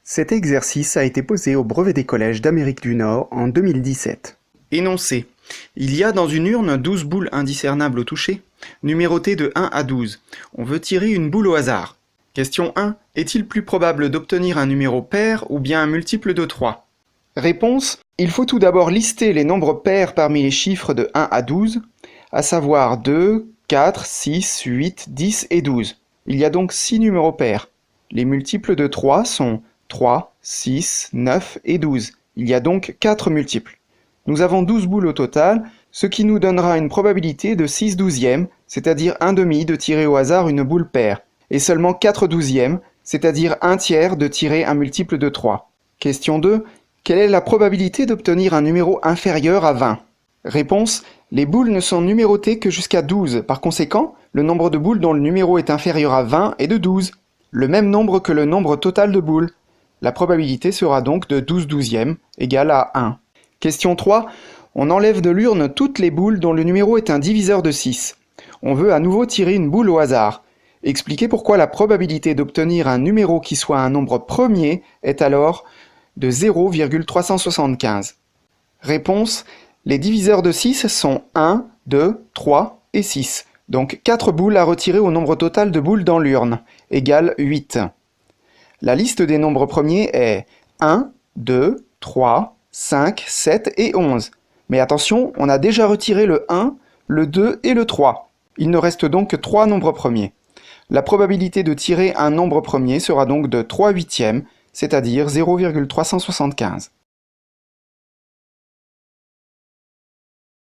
Cet exercice a été posé au brevet des collèges d'Amérique du Nord en 2017. Énoncé. Il y a dans une urne 12 boules indiscernables au toucher, numérotées de 1 à 12. On veut tirer une boule au hasard. Question 1. Est-il plus probable d'obtenir un numéro pair ou bien un multiple de 3? Réponse. Il faut tout d'abord lister les nombres pairs parmi les chiffres de 1 à 12, à savoir 2, 4, 6, 8, 10 et 12. Il y a donc 6 numéros pairs. Les multiples de 3 sont 3, 6, 9 et 12. Il y a donc 4 multiples. Nous avons 12 boules au total, ce qui nous donnera une probabilité de 6 douzièmes, c'est-à-dire 1 demi de tirer au hasard une boule paire, et seulement 4 douzièmes, c'est-à-dire 1 tiers de tirer un multiple de 3. Question 2. Quelle est la probabilité d'obtenir un numéro inférieur à 20? Réponse. Les boules ne sont numérotées que jusqu'à 12. Par conséquent, le nombre de boules dont le numéro est inférieur à 20 est de 12. Le même nombre que le nombre total de boules. La probabilité sera donc de 12 douzièmes, égale à 1. Question 3. On enlève de l'urne toutes les boules dont le numéro est un diviseur de 6. On veut à nouveau tirer une boule au hasard. Expliquez pourquoi la probabilité d'obtenir un numéro qui soit un nombre premier est alors de 0,375. Réponse. Les diviseurs de 6 sont 1, 2, 3 et 6. Donc 4 boules à retirer au nombre total de boules dans l'urne, égale 8. La liste des nombres premiers est 1, 2, 3, 5, 7 et 11. Mais attention, on a déjà retiré le 1, le 2 et le 3. Il ne reste donc que 3 nombres premiers. La probabilité de tirer un nombre premier sera donc de 3 huitièmes, c'est-à-dire 0,375.